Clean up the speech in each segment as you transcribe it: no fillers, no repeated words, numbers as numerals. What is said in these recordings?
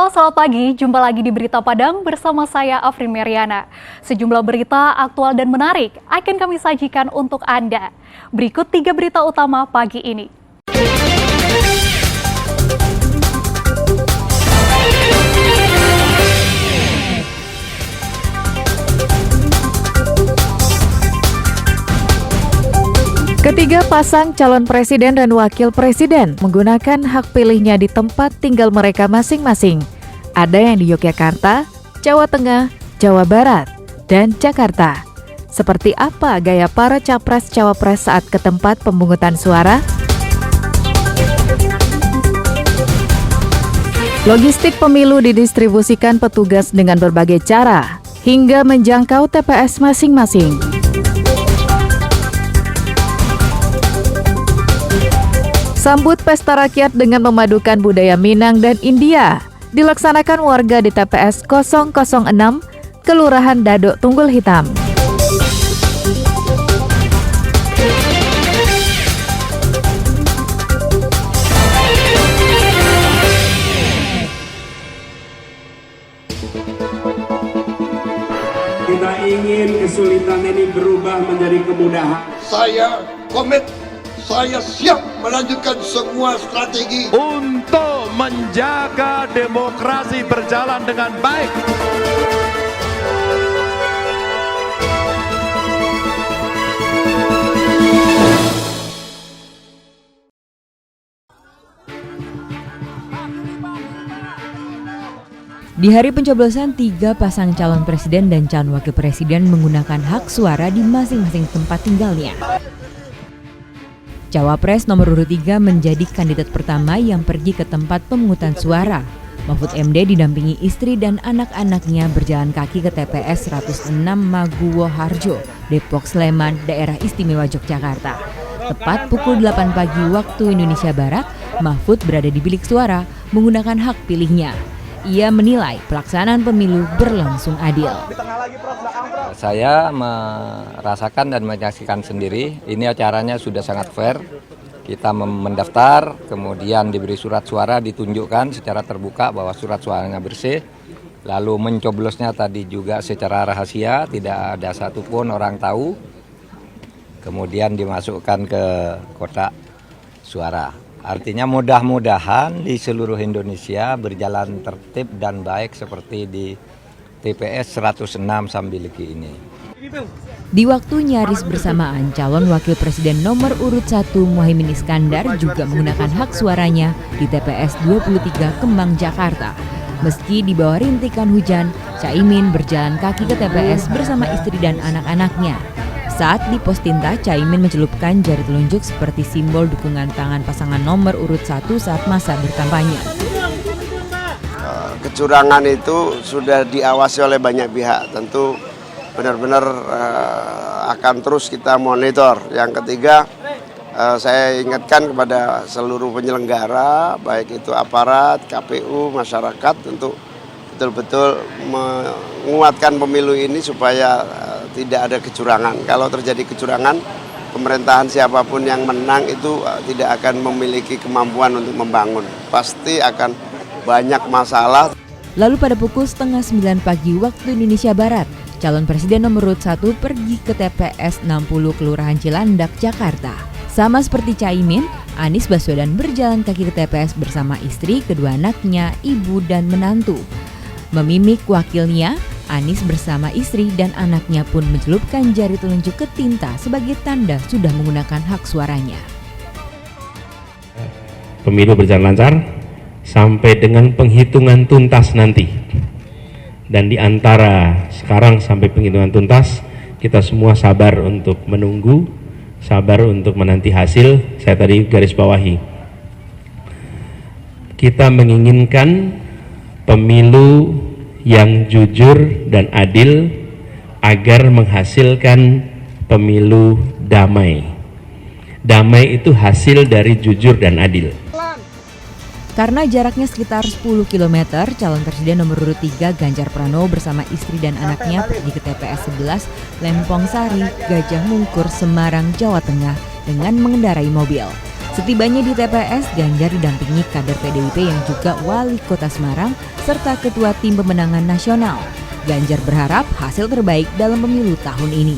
Halo, selamat pagi. Jumpa lagi di Berita Padang bersama saya Afri Meriana. Sejumlah berita aktual dan menarik akan kami sajikan untuk Anda. Berikut 3 berita utama pagi ini. Ketiga pasang calon presiden dan wakil presiden menggunakan hak pilihnya di tempat tinggal mereka masing-masing. Ada yang di Yogyakarta, Jawa Tengah, Jawa Barat, dan Jakarta. Seperti apa gaya para capres-cawapres saat ke tempat pemungutan suara? Logistik pemilu didistribusikan petugas dengan berbagai cara, hingga menjangkau TPS masing-masing. Sambut pesta rakyat dengan memadukan budaya Minang dan India, dilaksanakan warga di TPS 006, Kelurahan Dadok Tunggul Hitam. Kita ingin kesulitan ini berubah menjadi kemudahan. Saya komit, saya siap melanjutkan semua strategi untuk menjaga demokrasi berjalan dengan baik. Di hari pencoblosan, 3 pasang calon presiden dan calon wakil presiden menggunakan hak suara di masing-masing tempat tinggalnya. Cawapres nomor urut 3 menjadi kandidat pertama yang pergi ke tempat pemungutan suara. Mahfud MD didampingi istri dan anak-anaknya berjalan kaki ke TPS 106 Maguwo Harjo, Depok Sleman, Daerah Istimewa Yogyakarta. Tepat pukul 8 pagi waktu Indonesia Barat, Mahfud berada di bilik suara menggunakan hak pilihnya. Ia menilai pelaksanaan pemilu berlangsung adil. Saya merasakan dan menyaksikan sendiri, ini acaranya sudah sangat fair. Kita mendaftar, kemudian diberi surat suara, ditunjukkan secara terbuka bahwa surat suaranya bersih. Lalu mencoblosnya tadi juga secara rahasia, tidak ada satupun orang tahu. Kemudian dimasukkan ke kotak suara. Artinya mudah-mudahan di seluruh Indonesia berjalan tertib dan baik seperti di TPS 106 Sambiliki ini. Di waktu nyaris bersamaan, calon wakil presiden nomor urut 1 Muhaimin Iskandar juga menggunakan hak suaranya di TPS 23 Kemang, Jakarta. Meski di bawah rintikan hujan, Caimin berjalan kaki ke TPS bersama istri dan anak-anaknya. Saat di pos tinta, Caimin mencelupkan jari telunjuk seperti simbol dukungan tangan pasangan nomor urut 1 saat masa berkampanye. kecurangan itu sudah diawasi oleh banyak pihak. Tentu benar-benar akan terus kita monitor. Yang ketiga, saya ingatkan kepada seluruh penyelenggara, baik itu aparat, KPU, masyarakat, untuk betul-betul menguatkan pemilu ini supaya tidak ada kecurangan. Kalau terjadi kecurangan, pemerintahan siapapun yang menang itu tidak akan memiliki kemampuan untuk membangun. Pasti akan banyak masalah. Lalu pada pukul 8:30 pagi waktu Indonesia Barat, calon presiden nomor urut 1 pergi ke TPS 60 Kelurahan Cilandak, Jakarta. Sama seperti Caimin, Anies Baswedan berjalan kaki ke TPS bersama istri, kedua anaknya, ibu dan menantu. Memimik wakilnya, Anies bersama istri dan anaknya pun mencelupkan jari telunjuk ke tinta sebagai tanda sudah menggunakan hak suaranya. Pemilu berjalan lancar sampai dengan penghitungan tuntas nanti. Dan di antara sekarang sampai penghitungan tuntas, kita semua sabar untuk menunggu, sabar untuk menanti hasil. Saya tadi garis bawahi, kita menginginkan pemilu yang jujur dan adil agar menghasilkan pemilu damai. Damai itu hasil dari jujur dan adil. Karena jaraknya sekitar 10 km, calon presiden nomor urut 3 Ganjar Pranowo bersama istri dan anaknya pergi ke TPS 11 Lempong Sari, Gajah Mungkur, Semarang, Jawa Tengah dengan mengendarai mobil. Setibanya di TPS, Ganjar didampingi kader PDIP yang juga Wali Kota Semarang serta Ketua Tim Pemenangan Nasional. Ganjar berharap hasil terbaik dalam pemilu tahun ini.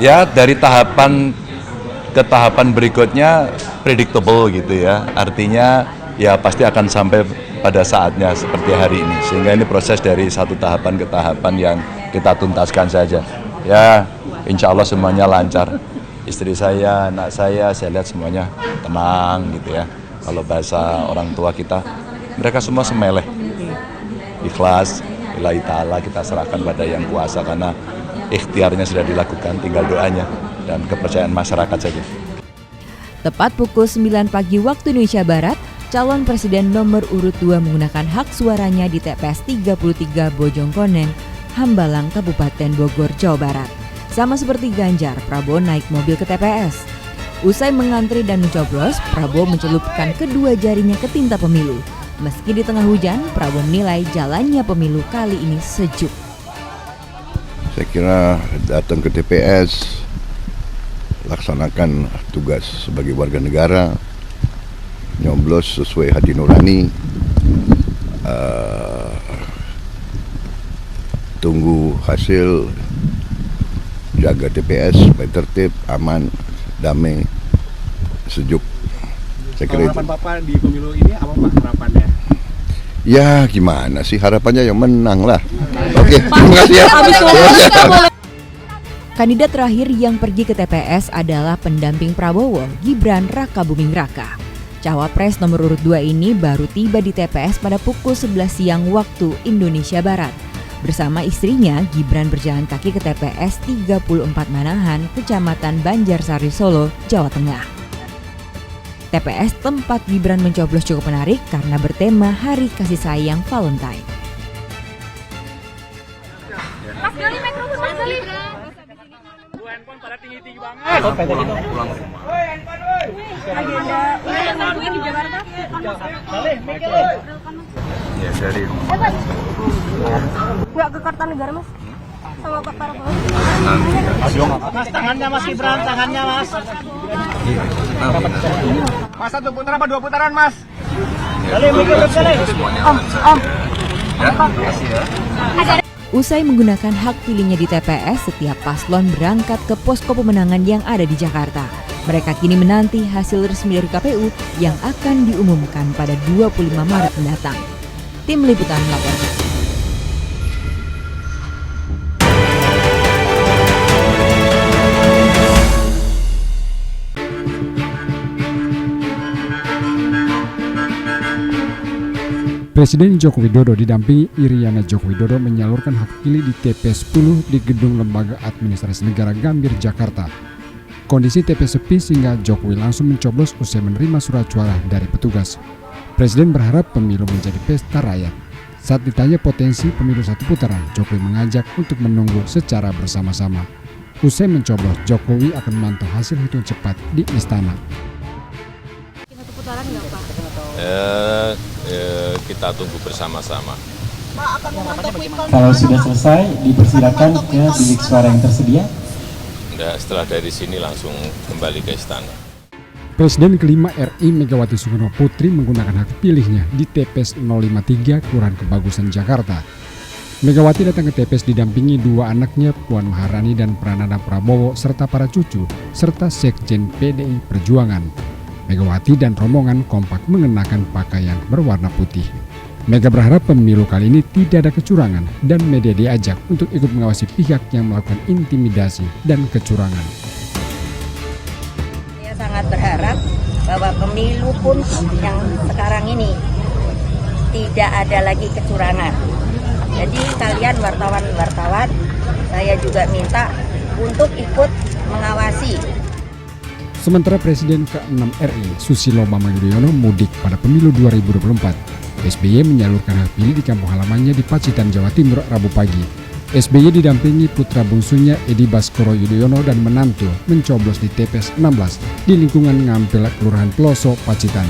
Ya, dari tahapan ke tahapan berikutnya predictable gitu ya. Artinya ya pasti akan sampai pada saatnya seperti hari ini. Sehingga ini proses dari satu tahapan ke tahapan yang kita tuntaskan saja. Ya, insya Allah semuanya lancar. Istri saya, anak saya lihat semuanya tenang gitu ya. Kalau bahasa orang tua kita, mereka semua semeleh. Ikhlas, lillahi ta'ala kita serahkan pada yang kuasa karena ikhtiarnya sudah dilakukan, tinggal doanya dan kepercayaan masyarakat saja. Tepat pukul 9 pagi waktu Indonesia Barat, calon presiden nomor urut 2 menggunakan hak suaranya di TPS 33 Bojongkoneng, Hambalang, Kabupaten Bogor, Jawa Barat. Sama seperti Ganjar, Prabowo naik mobil ke TPS. Usai mengantri dan mencoblos, Prabowo mencelupkan kedua jarinya ke tinta pemilu. Meski di tengah hujan, Prabowo menilai jalannya pemilu kali ini sejuk. Saya kira datang ke TPS, laksanakan tugas sebagai warga negara, nyoblos sesuai hati nurani, tunggu hasil, jaga TPS supaya tertib, aman, damai, sejuk. Saya kira harapan Bapak di pemilu ini apa Pak harapannya? Ya gimana sih, harapannya yang menang lah. Oke, terima kasih ya. Kandidat terakhir yang pergi ke TPS adalah pendamping Prabowo, Gibran Rakabuming Raka. Cawapres nomor urut 2 ini baru tiba di TPS pada pukul 11 siang waktu Indonesia Barat. Bersama istrinya, Gibran berjalan kaki ke TPS 34 Manahan, Kecamatan Banjarsari, Solo, Jawa Tengah. TPS tempat Gibran mencoblos cukup menarik karena bertema Hari Kasih Sayang Valentine. Mas Gali, mikrofon Mas Gali. Handphone pada tinggi-tinggi banget. Pulang rumah. Agenda ulang di Jakarta. Ya, dari Enggak ke Kartanegara, Mas. Sama Pak Prabowo. Mas, tangannya Mas Gibran, tangannya Mas. Mas, 1 putaran apa 2 putaran, Mas? Usai menggunakan hak pilihnya di TPS, setiap paslon berangkat ke posko pemenangan yang ada di Jakarta. Mereka kini menanti hasil resmi dari KPU yang akan diumumkan pada 25 Maret mendatang. Tim Liputan melaporkan. Presiden Joko Widodo didampingi Iriana Joko Widodo menyalurkan hak pilih di TPS 10 di Gedung Lembaga Administrasi Negara Gambir, Jakarta. Kondisi TPS sepi sehingga Jokowi langsung mencoblos usai menerima surat suara dari petugas. Presiden berharap pemilu menjadi pesta rakyat. Saat ditanya potensi pemilu 1 putaran, Jokowi mengajak untuk menunggu secara bersama-sama. Usai mencoblos, Jokowi akan memantau hasil hitung cepat di istana. 1 putaran nggak Pak? Kita tunggu bersama-sama. Kalau sudah selesai, dipersilakan ke bilik suara yang tersedia. Setelah dari sini langsung kembali ke istana. Presiden kelima RI Megawati Soekarno Putri menggunakan hak pilihnya di TPS 053 Kelurahan Kebagusan, Jakarta. Megawati datang ke TPS didampingi 2 anaknya, Puan Maharani dan Prananda Prabowo, serta para cucu, serta Sekjen PDI Perjuangan. Megawati dan rombongan kompak mengenakan pakaian berwarna putih. Mega berharap pemilu kali ini tidak ada kecurangan dan media diajak untuk ikut mengawasi pihak yang melakukan intimidasi dan kecurangan. Saya sangat berharap bahwa pemilu pun yang sekarang ini tidak ada lagi kecurangan. Jadi kalian wartawan-wartawan, saya juga minta untuk ikut mengawasi. Sementara Presiden ke-6 RI Susilo Bambang Yudhoyono mudik pada pemilu 2024. SBY menyalurkan hak pilih di kampung halamannya di Pacitan, Jawa Timur, Rabu pagi. SBY didampingi putra bungsunya Edi Baskoro Yudhoyono dan menantu mencoblos di TPS 16 di lingkungan Ngampil, Kelurahan Peloso, Pacitan.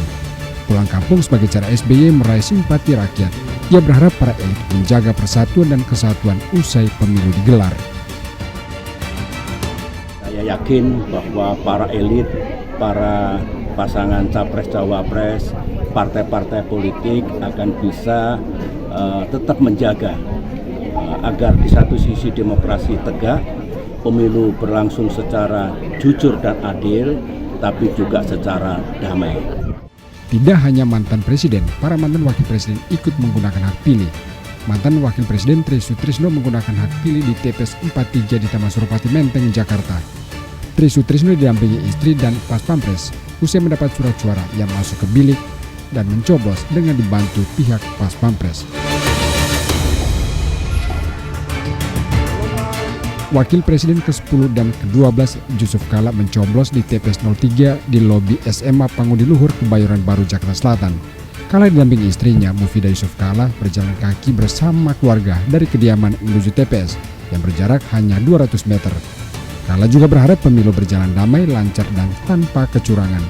Pulang kampung sebagai cara SBY meraih simpati rakyat. Ia berharap para elit menjaga persatuan dan kesatuan usai pemilu digelar. Saya yakin bahwa para elit para pasangan capres-cawapres, partai-partai politik akan bisa tetap menjaga agar di satu sisi demokrasi tegak, pemilu berlangsung secara jujur dan adil, tapi juga secara damai. Tidak hanya mantan presiden, para mantan wakil presiden ikut menggunakan hak pilih. Mantan wakil presiden Tri Sutrisno menggunakan hak pilih di TPS 43 di Taman Suropati Menteng, Jakarta. Tri Sutrisno didampingi istri dan pas pampres usai mendapat surat suara yang masuk ke bilik dan mencoblos dengan dibantu pihak pas pampres. Wakil Presiden ke-10 dan ke-12 Yusuf Kala mencoblos di TPS 03 di lobi SMA Pangudi Luhur, Kebayoran Baru, Jakarta Selatan. Kala didampingi istrinya Mufidah Yusuf Kala berjalan kaki bersama keluarga dari kediaman menuju TPS yang berjarak hanya 200 meter. Kala juga berharap pemilu berjalan damai, lancar, dan tanpa kecurangan.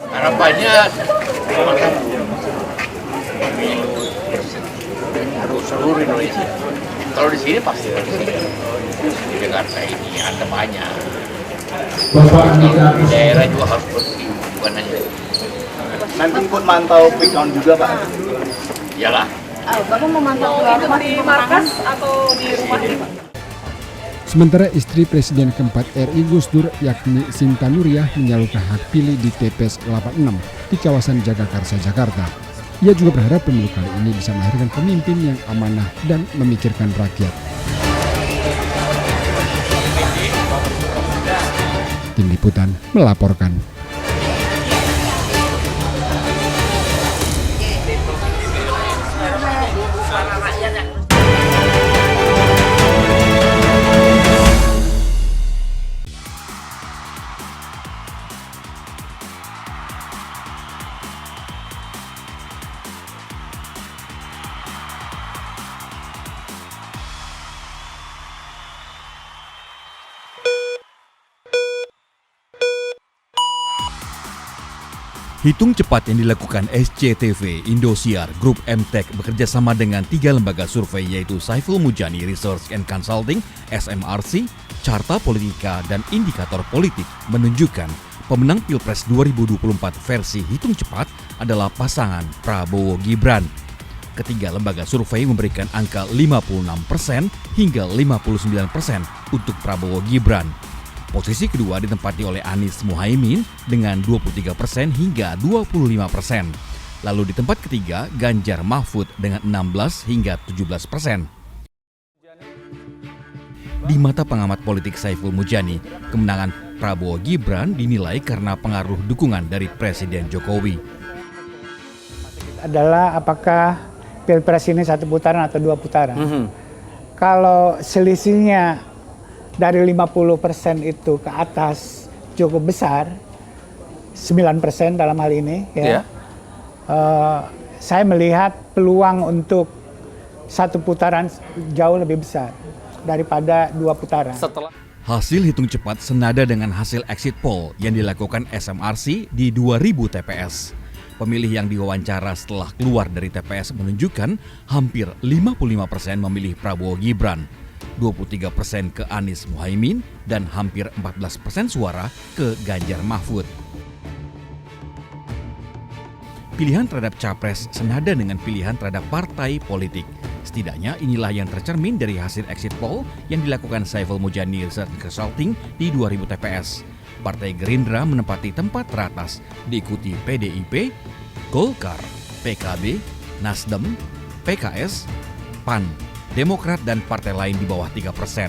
Harapannya seluruh Indonesia. Kalau di sini pasti di Jakarta ini ada banyak. Di daerah juga harus bersih, bukan hanya. Nanti ikut mantau quick count juga, Pak? Iyalah. Bapak memantau di markas atau di rumah ini, Pak? Sementara istri Presiden keempat RI Gus Dur yakni Sinta Nuriyah menyalurkan hak pilih di TPS 86 di kawasan Jagakarsa, Jakarta. Ia juga berharap pemilu kali ini bisa melahirkan pemimpin yang amanah dan memikirkan rakyat. Tim Liputan melaporkan. Hitung cepat yang dilakukan SCTV, Indosiar, Grup MTech bekerjasama dengan 3 lembaga survei yaitu Saiful Mujani Research and Consulting, SMRC, Carta Politika, dan Indikator Politik menunjukkan pemenang Pilpres 2024 versi hitung cepat adalah pasangan Prabowo Gibran. Ketiga lembaga survei memberikan angka 56% hingga 59% untuk Prabowo Gibran. Posisi kedua ditempati oleh Anies Muhaimin dengan 23% hingga 25%. Lalu di tempat ketiga Ganjar Mahfud dengan 16 hingga 17%. Di mata pengamat politik Saiful Mujani, kemenangan Prabowo Gibran dinilai karena pengaruh dukungan dari Presiden Jokowi. Adalah apakah Pilpres ini 1 putaran atau 2 putaran. Kalau selisihnya dari 50% itu ke atas cukup besar, 9% dalam hal ini, ya. Saya melihat peluang untuk 1 putaran jauh lebih besar daripada 2 putaran. Hasil hitung cepat senada dengan hasil exit poll yang dilakukan SMRC di 2000 TPS. Pemilih yang diwawancara setelah keluar dari TPS menunjukkan hampir 55% memilih Prabowo Gibran, 23% ke Anies Muhaimin, dan hampir 14% suara ke Ganjar Mahfud. Pilihan terhadap capres senada dengan pilihan terhadap partai politik. Setidaknya inilah yang tercermin dari hasil exit poll yang dilakukan Saiful Mujani Research Consulting di 2000 TPS. Partai Gerindra menempati tempat teratas, diikuti PDIP, Golkar, PKB, Nasdem, PKS, PAN, Demokrat, dan partai lain di bawah 3%.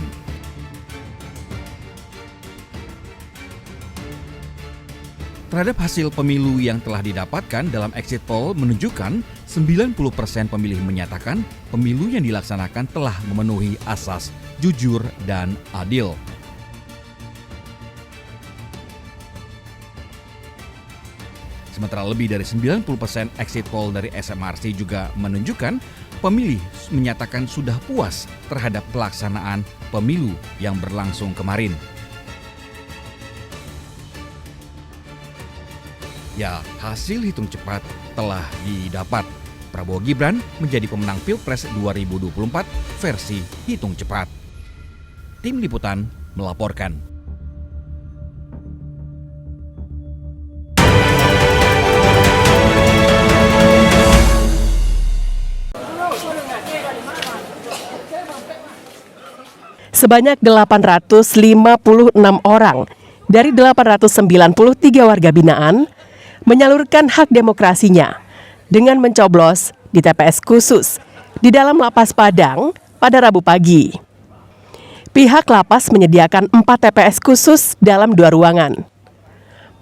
Terhadap hasil pemilu yang telah didapatkan dalam exit poll menunjukkan 90% pemilih menyatakan pemilu yang dilaksanakan telah memenuhi asas jujur dan adil. Sementara lebih dari 90% exit poll dari SMRC juga menunjukkan pemilih menyatakan sudah puas terhadap pelaksanaan pemilu yang berlangsung kemarin. Ya, hasil hitung cepat telah didapat. Prabowo Gibran menjadi pemenang Pilpres 2024 versi hitung cepat. Tim Liputan melaporkan. Sebanyak 856 orang dari 893 warga binaan menyalurkan hak demokrasinya dengan mencoblos di TPS khusus di dalam Lapas Padang pada Rabu pagi. Pihak lapas menyediakan 4 TPS khusus dalam 2 ruangan.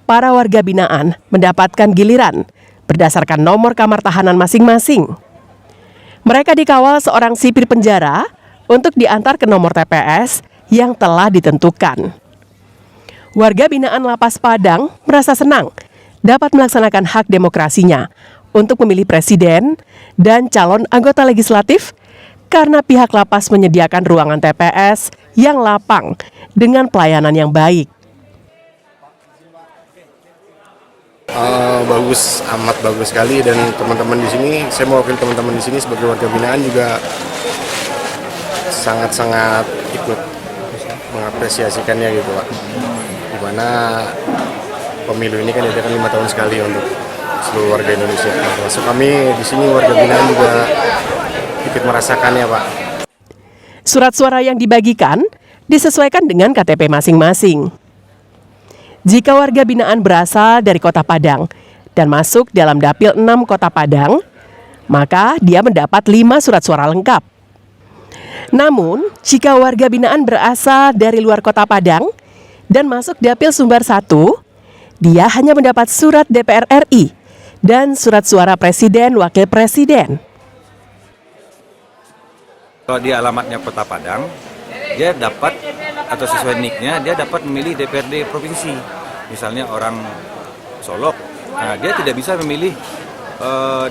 Para warga binaan mendapatkan giliran berdasarkan nomor kamar tahanan masing-masing. Mereka dikawal seorang sipir penjara untuk diantar ke nomor TPS yang telah ditentukan. Warga binaan Lapas Padang merasa senang dapat melaksanakan hak demokrasinya untuk memilih presiden dan calon anggota legislatif karena pihak lapas menyediakan ruangan TPS yang lapang dengan pelayanan yang baik. Bagus, amat bagus sekali, dan teman-teman di sini, saya mewakili teman-teman di sini sebagai warga binaan juga sangat-sangat ikut mengapresiasikannya gitu Pak. Dimana pemilu ini kan diadakan 5 tahun sekali untuk seluruh warga Indonesia. Termasuk kami di sini warga binaan juga ikut merasakannya Pak. Surat suara yang dibagikan disesuaikan dengan KTP masing-masing. Jika warga binaan berasal dari Kota Padang dan masuk dalam Dapil 6 Kota Padang, maka dia mendapat 5 surat suara lengkap. Namun, jika warga binaan berasal dari luar Kota Padang dan masuk Dapil Sumbar 1, dia hanya mendapat surat DPR RI dan surat suara Presiden Wakil Presiden. Kalau dia alamatnya Kota Padang, dia dapat, atau sesuai NIK-nya, dia dapat memilih DPRD provinsi. Misalnya orang Solok, nah dia tidak bisa memilih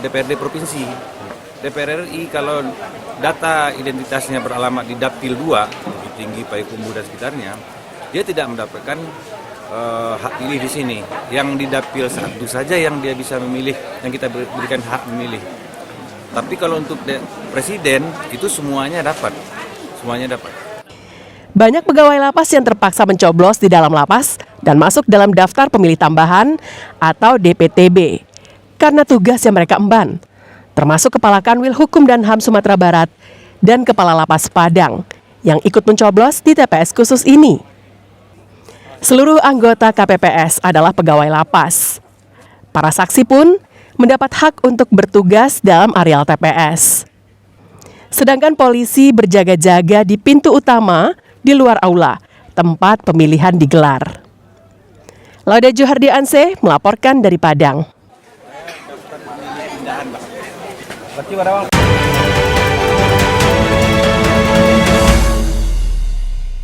DPRD provinsi. DPR RI kalau data identitasnya beralamat di Dapil 2, Bukit Tinggi, Payakumbuh dan sekitarnya, dia tidak mendapatkan hak pilih di sini. Yang di Dapil 1 saja yang dia bisa memilih, yang kita berikan hak memilih. Tapi kalau untuk presiden itu semuanya dapat. Banyak pegawai lapas yang terpaksa mencoblos di dalam lapas dan masuk dalam daftar pemilih tambahan atau DPTB karena tugas yang mereka emban, termasuk Kepala Kanwil Hukum dan HAM Sumatera Barat dan Kepala Lapas Padang yang ikut mencoblos di TPS khusus ini. Seluruh anggota KPPS adalah pegawai lapas. Para saksi pun mendapat hak untuk bertugas dalam areal TPS. Sedangkan polisi berjaga-jaga di pintu utama di luar aula, tempat pemilihan digelar. Lauda Juhardianse melaporkan dari Padang.